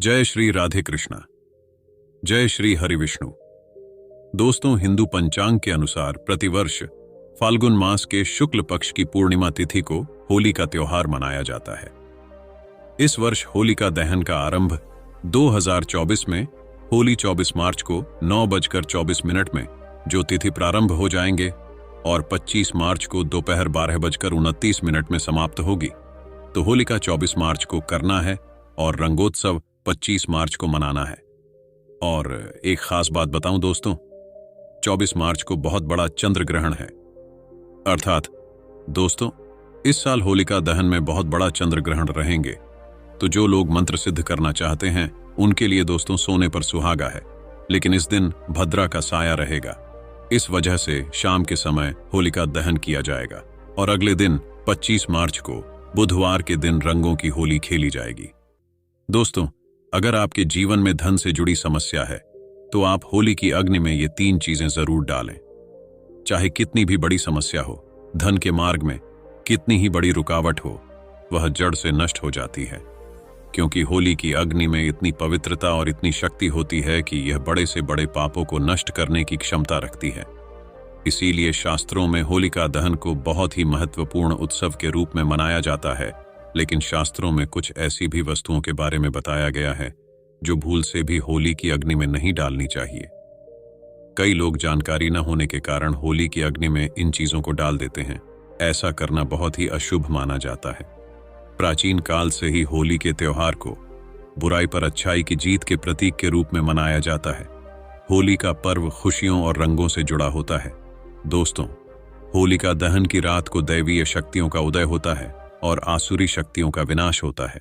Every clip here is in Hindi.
जय श्री राधे कृष्णा। जय श्री हरि विष्णु। दोस्तों, हिंदू पंचांग के अनुसार प्रतिवर्ष फाल्गुन मास के शुक्ल पक्ष की पूर्णिमा तिथि को होली का त्योहार मनाया जाता है। इस वर्ष होलिका दहन का आरंभ 2024 में होली 24 मार्च को 9:24 में जो तिथि प्रारंभ हो जाएंगे और 25 मार्च को दोपहर 12:29 में समाप्त होगी। तो होलिका 24 मार्च को करना है और रंगोत्सव 25 मार्च को मनाना है। और एक खास बात बताऊं दोस्तों, 24 मार्च को बहुत बड़ा चंद्र ग्रहण है। अर्थात दोस्तों, इस साल होलिका दहन में बहुत बड़ा चंद्र ग्रहण रहेंगे। तो जो लोग मंत्र सिद्ध करना चाहते हैं उनके लिए दोस्तों सोने पर सुहागा है, लेकिन इस दिन भद्रा का साया रहेगा। इस वजह से शाम के समय होलिका दहन किया जाएगा और अगले दिन 25 मार्च को बुधवार के दिन रंगों की होली खेली जाएगी। दोस्तों, अगर आपके जीवन में धन से जुड़ी समस्या है तो आप होली की अग्नि में ये 3 चीजें जरूर डालें। चाहे कितनी भी बड़ी समस्या हो, धन के मार्ग में कितनी ही बड़ी रुकावट हो, वह जड़ से नष्ट हो जाती है, क्योंकि होली की अग्नि में इतनी पवित्रता और इतनी शक्ति होती है कि यह बड़े से बड़े पापों को नष्ट करने की क्षमता रखती है। इसीलिए शास्त्रों में होलिका दहन को बहुत ही महत्वपूर्ण उत्सव के रूप में मनाया जाता है। लेकिन शास्त्रों में कुछ ऐसी भी वस्तुओं के बारे में बताया गया है जो भूल से भी होली की अग्नि में नहीं डालनी चाहिए। कई लोग जानकारी न होने के कारण होली की अग्नि में इन चीजों को डाल देते हैं। ऐसा करना बहुत ही अशुभ माना जाता है। प्राचीन काल से ही होली के त्योहार को बुराई पर अच्छाई की जीत के प्रतीक के रूप में मनाया जाता है। होली का पर्व खुशियों और रंगों से जुड़ा होता है। दोस्तों, होलिका दहन की रात को दैवीय शक्तियों का उदय होता है और आसुरी शक्तियों का विनाश होता है।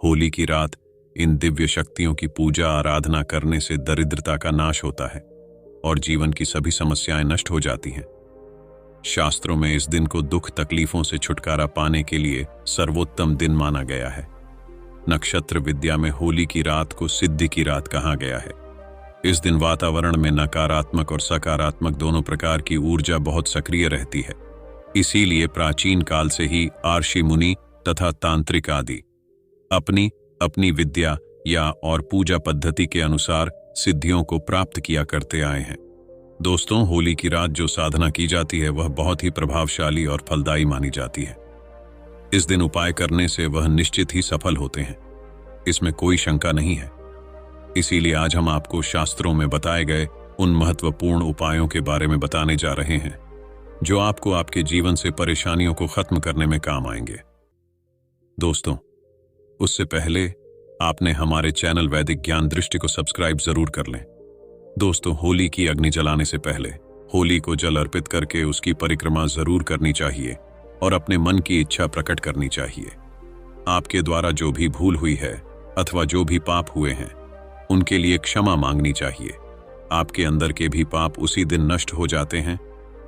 होली की रात इन दिव्य शक्तियों की पूजा आराधना करने से दरिद्रता का नाश होता है और जीवन की सभी समस्याएं नष्ट हो जाती हैं। शास्त्रों में इस दिन को दुख तकलीफों से छुटकारा पाने के लिए सर्वोत्तम दिन माना गया है। नक्षत्र विद्या में होली की रात को सिद्धि की रात कहा गया है। इस दिन वातावरण में नकारात्मक और सकारात्मक दोनों प्रकार की ऊर्जा बहुत सक्रिय रहती है। इसीलिए प्राचीन काल से ही आर्षि मुनि तथा तांत्रिक आदि अपनी अपनी विद्या या और पूजा पद्धति के अनुसार सिद्धियों को प्राप्त किया करते आए हैं। दोस्तों, होली की रात जो साधना की जाती है वह बहुत ही प्रभावशाली और फलदायी मानी जाती है। इस दिन उपाय करने से वह निश्चित ही सफल होते हैं, इसमें कोई शंका नहीं है। इसीलिए आज हम आपको शास्त्रों में बताए गए उन महत्वपूर्ण उपायों के बारे में बताने जा रहे हैं जो आपको आपके जीवन से परेशानियों को खत्म करने में काम आएंगे। दोस्तों, उससे पहले आपने हमारे चैनल वैदिक ज्ञान दृष्टि को सब्सक्राइब जरूर कर लें। दोस्तों, होली की अग्नि जलाने से पहले होली को जल अर्पित करके उसकी परिक्रमा जरूर करनी चाहिए और अपने मन की इच्छा प्रकट करनी चाहिए। आपके द्वारा जो भी भूल हुई है अथवा जो भी पाप हुए हैं उनके लिए क्षमा मांगनी चाहिए। आपके अंदर के भी पाप उसी दिन नष्ट हो जाते हैं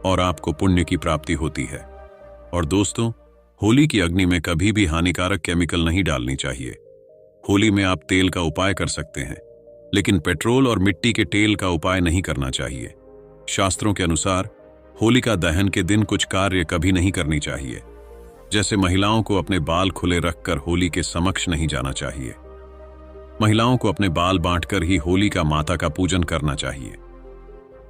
और आपको पुण्य की प्राप्ति होती है। और दोस्तों, होली की अग्नि में कभी भी हानिकारक केमिकल नहीं डालनी चाहिए। होली में आप तेल का उपाय कर सकते हैं, लेकिन पेट्रोल और मिट्टी के तेल का उपाय नहीं करना चाहिए। शास्त्रों के अनुसार होलिका दहन के दिन कुछ कार्य कभी नहीं करनी चाहिए, जैसे महिलाओं को अपने बाल खुले रखकर होली के समक्ष नहीं जाना चाहिए। महिलाओं को अपने बाल बांटकर ही होलिका माता का पूजन करना चाहिए।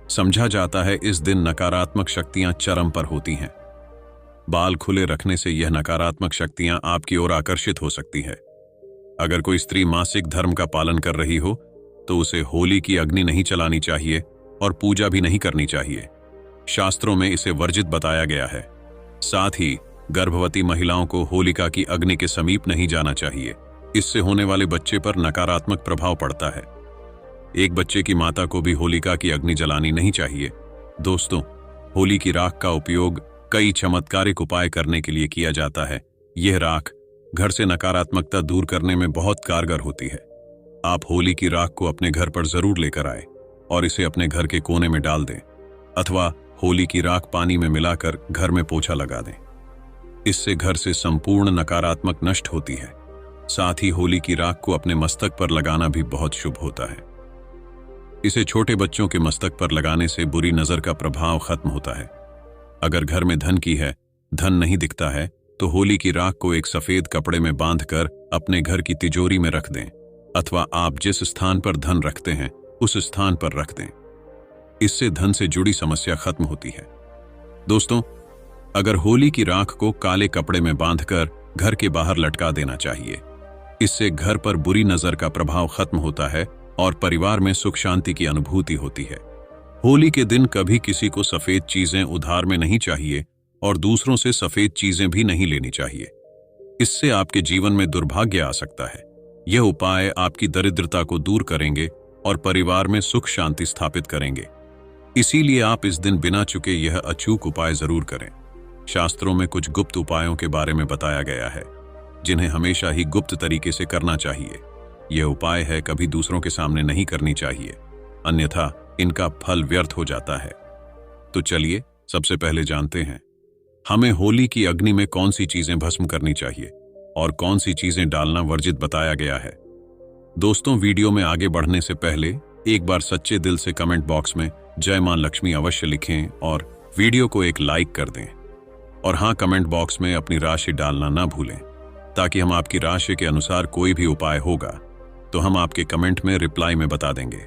समझा जाता है इस दिन नकारात्मक शक्तियां चरम पर होती हैं। बाल खुले रखने से यह नकारात्मक शक्तियां आपकी ओर आकर्षित हो सकती है। अगर कोई स्त्री मासिक धर्म का पालन कर रही हो तो उसे होली की अग्नि नहीं चलानी चाहिए और पूजा भी नहीं करनी चाहिए। शास्त्रों में इसे वर्जित बताया गया है। साथ ही गर्भवती महिलाओं को होलिका की अग्नि के समीप नहीं जाना चाहिए। इससे होने वाले बच्चे पर नकारात्मक प्रभाव पड़ता है। एक बच्चे की माता को भी होलिका की अग्नि जलानी नहीं चाहिए। दोस्तों, होली की राख का उपयोग कई चमत्कारिक उपाय करने के लिए किया जाता है। यह राख घर से नकारात्मकता दूर करने में बहुत कारगर होती है। आप होली की राख को अपने घर पर जरूर लेकर आए और इसे अपने घर के कोने में डाल दें, अथवा होली की राख पानी में मिलाकर घर में पोछा लगा दें। इससे घर से संपूर्ण नकारात्मक नष्ट होती है। साथ ही होली की राख को अपने मस्तक पर लगाना भी बहुत शुभ होता है। इसे छोटे बच्चों के मस्तक पर लगाने से बुरी नजर का प्रभाव खत्म होता है। अगर घर में धन की है, धन नहीं दिखता है, तो होली की राख को एक सफेद कपड़े में बांधकर अपने घर की तिजोरी में रख दें। अथवा आप जिस स्थान पर धन रखते हैं उस स्थान पर रख दें। इससे धन से जुड़ी समस्या खत्म होती है। दोस्तों, अगर होली की राख को काले कपड़े में बांधकर घर के बाहर लटका देना चाहिए। इससे घर पर बुरी नजर का प्रभाव खत्म होता है और परिवार में सुख शांति की अनुभूति होती है। होली के दिन कभी किसी को सफेद चीजें उधार में नहीं चाहिए और दूसरों से सफेद चीजें भी नहीं लेनी चाहिए। इससे आपके जीवन में दुर्भाग्य आ सकता है। यह उपाय आपकी दरिद्रता को दूर करेंगे और परिवार में सुख शांति स्थापित करेंगे। इसीलिए आप इस दिन बिना चुके यह अचूक उपाय जरूर करें। शास्त्रों में कुछ गुप्त उपायों के बारे में बताया गया है, जिन्हें हमेशा ही गुप्त तरीके से करना चाहिए। यह उपाय है कभी दूसरों के सामने नहीं करनी चाहिए, अन्यथा इनका फल व्यर्थ हो जाता है। तो चलिए सबसे पहले जानते हैं हमें होली की अग्नि में कौन सी चीजें भस्म करनी चाहिए और कौन सी चीजें डालना वर्जित बताया गया है। दोस्तों, वीडियो में आगे बढ़ने से पहले एक बार सच्चे दिल से कमेंट बॉक्स में जय मां लक्ष्मी अवश्य लिखें और वीडियो को एक लाइक कर दें। और हाँ, कमेंट बॉक्स में अपनी राशि डालना ना भूलें, ताकि हम आपकी राशि के अनुसार कोई भी उपाय होगा तो हम आपके कमेंट में रिप्लाई में बता देंगे।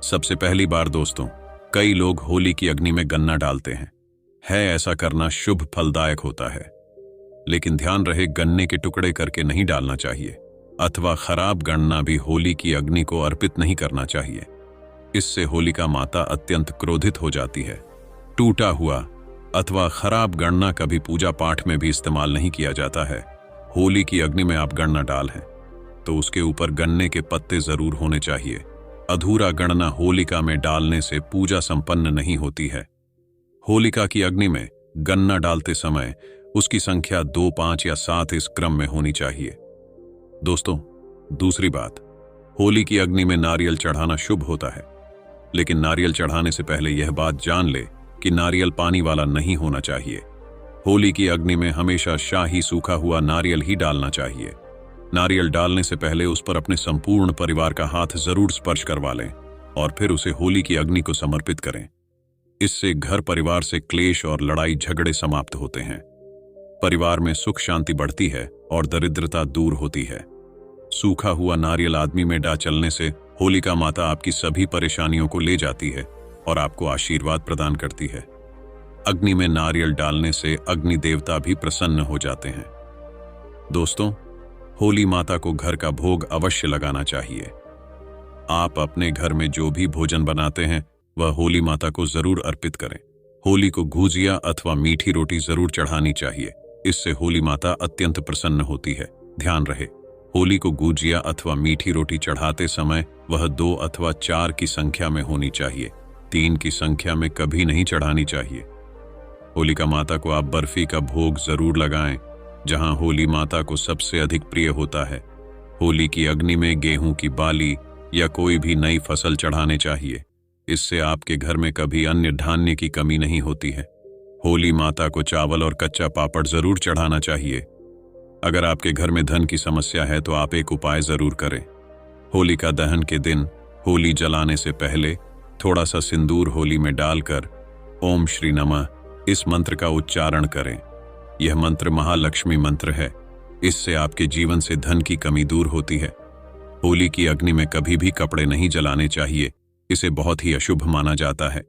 सबसे पहली बार दोस्तों, कई लोग होली की अग्नि में गन्ना डालते हैं। ऐसा करना शुभ फलदायक होता है, लेकिन ध्यान रहे गन्ने के टुकड़े करके नहीं डालना चाहिए अथवा खराब गन्ना भी होली की अग्नि को अर्पित नहीं करना चाहिए। इससे होलिका माता अत्यंत क्रोधित हो जाती है। टूटा हुआ अथवा खराब गन्ना कभी पूजा पाठ में भी इस्तेमाल नहीं किया जाता है। होली की अग्नि में आप गन्ना डाल हैं तो उसके ऊपर गन्ने के पत्ते जरूर होने चाहिए। अधूरा गन्ना होलिका में डालने से पूजा संपन्न नहीं होती है। होलिका की अग्नि में गन्ना डालते समय उसकी संख्या 2, 5 या 7 इस क्रम में होनी चाहिए। दोस्तों, दूसरी बात, होली की अग्नि में नारियल चढ़ाना शुभ होता है, लेकिन नारियल चढ़ाने से पहले यह बात जान ले कि नारियल पानी वाला नहीं होना चाहिए। होली की अग्नि में हमेशा शाही सूखा हुआ नारियल ही डालना चाहिए। नारियल डालने से पहले उस पर अपने संपूर्ण परिवार का हाथ जरूर स्पर्श करवा लें और फिर उसे होली की अग्नि को समर्पित करें। इससे घर परिवार से क्लेश और लड़ाई झगड़े समाप्त होते हैं, परिवार में सुख शांति बढ़ती है और दरिद्रता दूर होती है। सूखा हुआ नारियल आदमी में डा चलने से होलिका माता आपकी सभी परेशानियों को ले जाती है और आपको आशीर्वाद प्रदान करती है। अग्नि में नारियल डालने से अग्नि देवता भी प्रसन्न हो जाते हैं। दोस्तों, होली माता को घर का भोग अवश्य लगाना चाहिए। आप अपने घर में जो भी भोजन बनाते हैं वह होली माता को जरूर अर्पित करें। होली को गुजिया अथवा मीठी रोटी जरूर चढ़ानी चाहिए। इससे होली माता अत्यंत प्रसन्न होती है। ध्यान रहे, होली को गुजिया अथवा मीठी रोटी चढ़ाते समय वह 2 अथवा 4 की संख्या में होनी चाहिए, 3 की संख्या में कभी नहीं चढ़ानी चाहिए। होलिका माता को आप बर्फी का भोग जरूर लगाएं, जहां होली माता को सबसे अधिक प्रिय होता है। होली की अग्नि में गेहूं की बाली या कोई भी नई फसल चढ़ाने चाहिए। इससे आपके घर में कभी अन्य धान्य की कमी नहीं होती है। होली माता को चावल और कच्चा पापड़ जरूर चढ़ाना चाहिए। अगर आपके घर में धन की समस्या है तो आप एक उपाय जरूर करें। होलिका दहन के दिन होली जलाने से पहले थोड़ा सा सिंदूर होली में डालकर ओम श्री नमः इस मंत्र का उच्चारण करें। यह मंत्र महालक्ष्मी मंत्र है। इससे आपके जीवन से धन की कमी दूर होती है। होली की अग्नि में कभी भी कपड़े नहीं जलाने चाहिए, इसे बहुत ही अशुभ माना जाता है।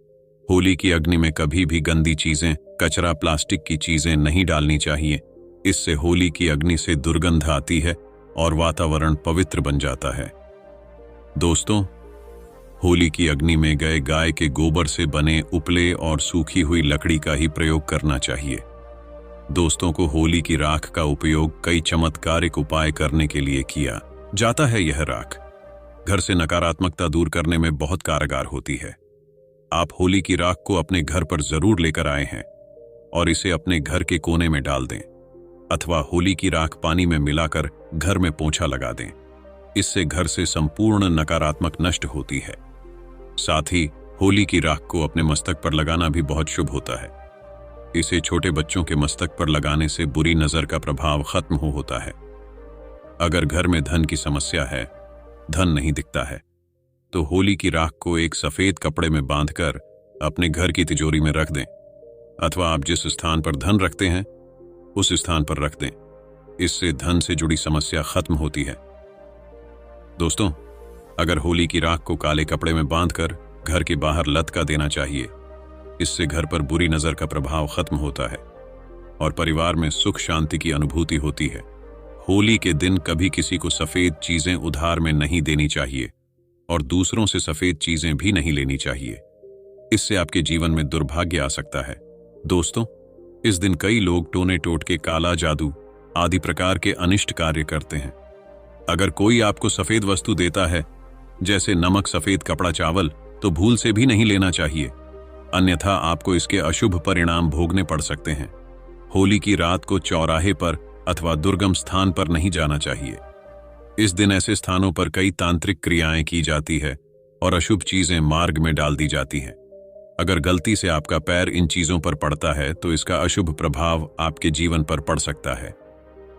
होली की अग्नि में कभी भी गंदी चीजें, कचरा, प्लास्टिक की चीजें नहीं डालनी चाहिए। इससे होली की अग्नि से दुर्गंध आती है और वातावरण पवित्र बन जाता है। दोस्तों, होली की अग्नि में गए गाय के गोबर से बने उपले और सूखी हुई लकड़ी का ही प्रयोग करना चाहिए। दोस्तों को होली की राख का उपयोग कई चमत्कारिक उपाय करने के लिए किया जाता है। यह राख घर से नकारात्मकता दूर करने में बहुत कारगर होती है। आप होली की राख को अपने घर पर जरूर लेकर आए हैं और इसे अपने घर के कोने में डाल दें अथवा होली की राख पानी में मिलाकर घर में पोंछा लगा दें। इससे घर से संपूर्ण नकारात्मक नष्ट होती है। साथ ही होली की राख को अपने मस्तक पर लगाना भी बहुत शुभ होता है। इसे छोटे बच्चों के मस्तक पर लगाने से बुरी नजर का प्रभाव खत्म होता है। अगर घर में धन की समस्या है, धन नहीं दिखता है, तो होली की राख को एक सफेद कपड़े में बांधकर अपने घर की तिजोरी में रख दें अथवा आप जिस स्थान पर धन रखते हैं उस स्थान पर रख दें। इससे धन से जुड़ी समस्या खत्म होती है। दोस्तों, अगर होली की राख को काले कपड़े में बांधकर घर के बाहर लटका देना चाहिए। इससे घर पर बुरी नजर का प्रभाव खत्म होता है और परिवार में सुख शांति की अनुभूति होती है। होली के दिन कभी किसी को सफेद चीजें उधार में नहीं देनी चाहिए और दूसरों से सफेद चीजें भी नहीं लेनी चाहिए। इससे आपके जीवन में दुर्भाग्य आ सकता है। दोस्तों, इस दिन कई लोग टोने टोटके, काला जादू आदि प्रकार के अनिष्ट कार्य करते हैं। अगर कोई आपको सफेद वस्तु देता है, जैसे नमक, सफेद कपड़ा, चावल, तो भूल से भी नहीं लेना चाहिए, अन्यथा आपको इसके अशुभ परिणाम भोगने पड़ सकते हैं। होली की रात को चौराहे पर अथवा दुर्गम स्थान पर नहीं जाना चाहिए। इस दिन ऐसे स्थानों पर कई तांत्रिक क्रियाएं की जाती है और अशुभ चीजें मार्ग में डाल दी जाती हैं। अगर गलती से आपका पैर इन चीजों पर पड़ता है तो इसका अशुभ प्रभाव आपके जीवन पर पड़ सकता है।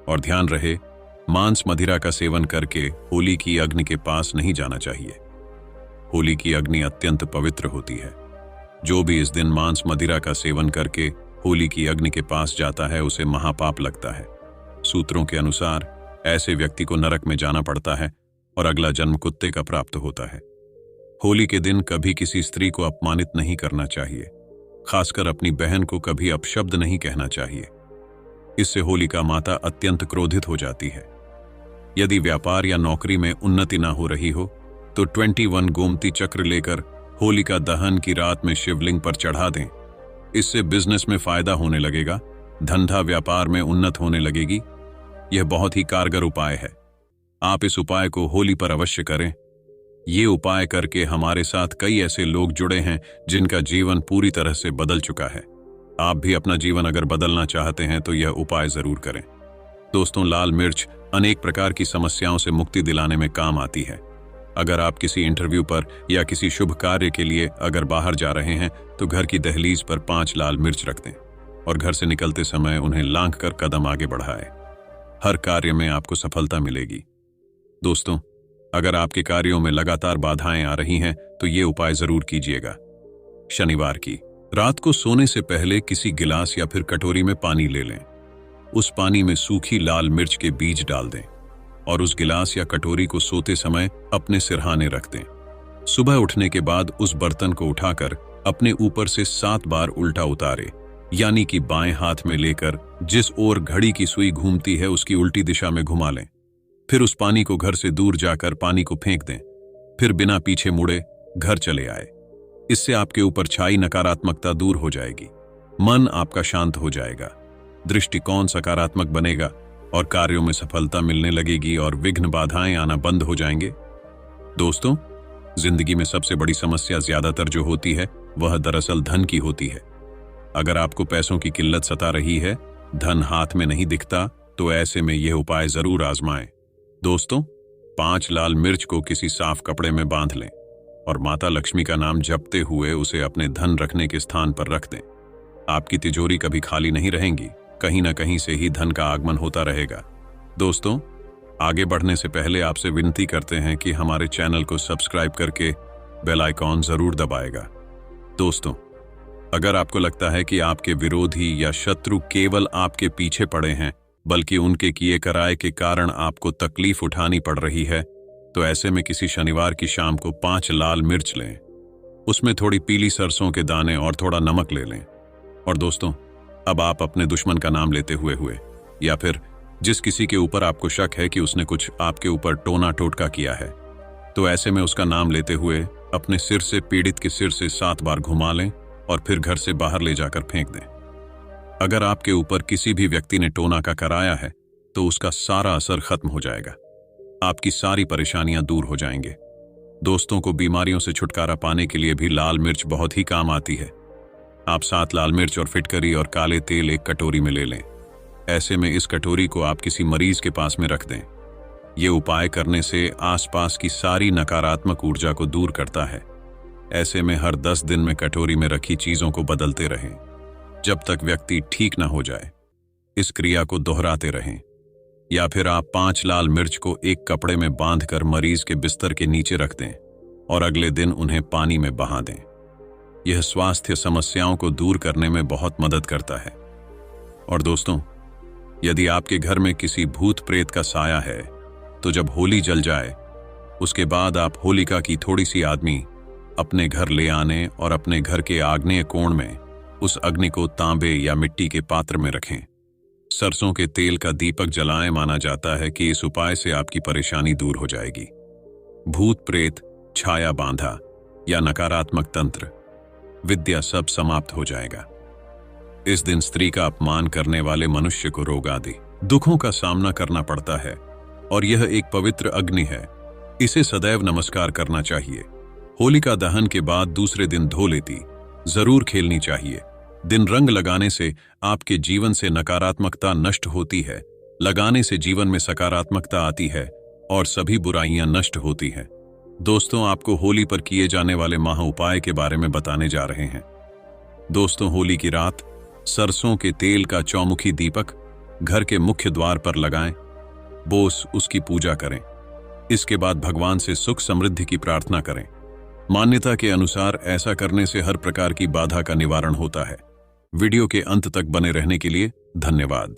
और ध्यान रहे, मांस मदिरा का सेवन करके होली की अग्नि के पास नहीं जाना चाहिए। होली की अग्नि अत्यंत पवित्र होती है। जो भी इस दिन मांस मदिरा का सेवन करके होली की अग्नि के पास जाता है, उसे महापाप लगता है। सूत्रों के अनुसार ऐसे व्यक्ति को नरक में जाना पड़ता है और अगला जन्म कुत्ते का प्राप्त होता है। होली के दिन कभी किसी स्त्री को अपमानित नहीं करना चाहिए, खासकर अपनी बहन को कभी अपशब्द नहीं कहना चाहिए। इससे होलिका माता अत्यंत क्रोधित हो जाती है। यदि व्यापार या नौकरी में उन्नति न हो रही हो तो 21 गोमती चक्र लेकर होलिका दहन की रात में शिवलिंग पर चढ़ा दें। इससे बिजनेस में फायदा होने लगेगा, धंधा व्यापार में उन्नत होने लगेगी। यह बहुत ही कारगर उपाय है। आप इस उपाय को होली पर अवश्य करें। ये उपाय करके हमारे साथ कई ऐसे लोग जुड़े हैं जिनका जीवन पूरी तरह से बदल चुका है। आप भी अपना जीवन अगर बदलना चाहते हैं तो यह उपाय जरूर करें। दोस्तों, लाल मिर्च अनेक प्रकार की समस्याओं से मुक्ति दिलाने में काम आती है। अगर आप किसी इंटरव्यू पर या किसी शुभ कार्य के लिए अगर बाहर जा रहे हैं तो घर की दहलीज पर 5 लाल मिर्च रख दें और घर से निकलते समय उन्हें लांघ कर कदम आगे बढ़ाएं। हर कार्य में आपको सफलता मिलेगी। दोस्तों, अगर आपके कार्यों में लगातार बाधाएं आ रही हैं तो ये उपाय जरूर कीजिएगा। शनिवार की रात को सोने से पहले किसी गिलास या फिर कटोरी में पानी ले लें। उस पानी में सूखी लाल मिर्च के बीज डाल दें और उस गिलास या कटोरी को सोते समय अपने सिरहाने रख दें। सुबह उठने के बाद उस बर्तन को उठाकर अपने ऊपर से 7 बार उल्टा उतारे, यानी कि बाएं हाथ में लेकर जिस ओर घड़ी की सुई घूमती है उसकी उल्टी दिशा में घुमा लें। फिर उस पानी को घर से दूर जाकर पानी को फेंक दें। फिर बिना पीछे मुड़े घर चले आए। इससे आपके ऊपर छाई नकारात्मकता दूर हो जाएगी, मन आपका शांत हो जाएगा, दृष्टिकोण सकारात्मक बनेगा और कार्यों में सफलता मिलने लगेगी और विघ्न बाधाएं आना बंद हो जाएंगे। दोस्तों, जिंदगी में सबसे बड़ी समस्या ज्यादातर जो होती है वह दरअसल धन की होती है। अगर आपको पैसों की किल्लत सता रही है, धन हाथ में नहीं दिखता, तो ऐसे में यह उपाय जरूर आजमाएं। दोस्तों, 5 लाल मिर्च को किसी साफ कपड़े में बांध लें और माता लक्ष्मी का नाम जपते हुए उसे अपने धन रखने के स्थान पर रख दें। आपकी तिजोरी कभी खाली नहीं रहेंगी, कहीं ना कहीं से ही धन का आगमन होता रहेगा। दोस्तों, आगे बढ़ने से पहले आपसे विनती करते हैं कि हमारे चैनल को सब्सक्राइब करके बेल आइकॉन जरूर दबाएगा। दोस्तों, अगर आपको लगता है कि आपके विरोधी या शत्रु केवल आपके पीछे पड़े हैं, बल्कि उनके किए कराए के कारण आपको तकलीफ उठानी पड़ रही है, तो ऐसे में किसी शनिवार की शाम को 5 लाल मिर्च लें, उसमें थोड़ी पीली सरसों के दाने और थोड़ा नमक ले लें। और दोस्तों, अब आप अपने दुश्मन का नाम लेते हुए या फिर जिस किसी के ऊपर आपको शक है कि उसने कुछ आपके ऊपर टोना टोटका किया है, तो ऐसे में उसका नाम लेते हुए अपने सिर से पीड़ित के सिर से 7 बार घुमा लें और फिर घर से बाहर ले जाकर फेंक दें। अगर आपके ऊपर किसी भी व्यक्ति ने टोना का कराया है तो उसका सारा असर खत्म हो जाएगा, आपकी सारी परेशानियां दूर हो जाएंगे। दोस्तों को बीमारियों से छुटकारा पाने के लिए भी लाल मिर्च बहुत ही काम आती है। आप 7 लाल मिर्च और फिटकरी और काले तेल एक कटोरी में ले लें। ऐसे में इस कटोरी को आप किसी मरीज के पास में रख दें। ये उपाय करने से आसपास की सारी नकारात्मक ऊर्जा को दूर करता है। ऐसे में हर 10 दिन में कटोरी में रखी चीजों को बदलते रहें जब तक व्यक्ति ठीक ना हो जाए। इस क्रिया को दोहराते रहें। या फिर आप 5 लाल मिर्च को एक कपड़े में बांधकर मरीज के बिस्तर के नीचे रख दें और अगले दिन उन्हें पानी में बहा दें। यह स्वास्थ्य समस्याओं को दूर करने में बहुत मदद करता है। और दोस्तों, यदि आपके घर में किसी भूत प्रेत का साया है तो जब होली जल जाए उसके बाद आप होलिका की थोड़ी सी आदमी अपने घर ले आने और अपने घर के आग्नेय कोण में उस अग्नि को तांबे या मिट्टी के पात्र में रखें। सरसों के तेल का दीपक जलाएं। माना जाता है कि इस उपाय से आपकी परेशानी दूर हो जाएगी। भूत प्रेत, छाया बांधा या नकारात्मक तंत्र, विद्या सब समाप्त हो जाएगा। इस दिन स्त्री का अपमान करने वाले मनुष्य को रोग आदि दुखों का सामना करना पड़ता है और यह एक पवित्र अग्नि है, इसे सदैव नमस्कार करना चाहिए। होलिका दहन के बाद दूसरे दिन धो लेती जरूर खेलनी चाहिए। दिन रंग लगाने से आपके जीवन से नकारात्मकता नष्ट होती है, लगाने से जीवन में सकारात्मकता आती है और सभी बुराइयां नष्ट होती हैं। दोस्तों, आपको होली पर किए जाने वाले महा उपाय के बारे में बताने जा रहे हैं। दोस्तों, होली की रात सरसों के तेल का चौमुखी दीपक घर के मुख्य द्वार पर लगाएं। बोस उसकी पूजा करें। इसके बाद भगवान से सुख समृद्धि की प्रार्थना करें। मान्यता के अनुसार ऐसा करने से हर प्रकार की बाधा का निवारण होता है। वीडियो के अंत तक बने रहने के लिए धन्यवाद।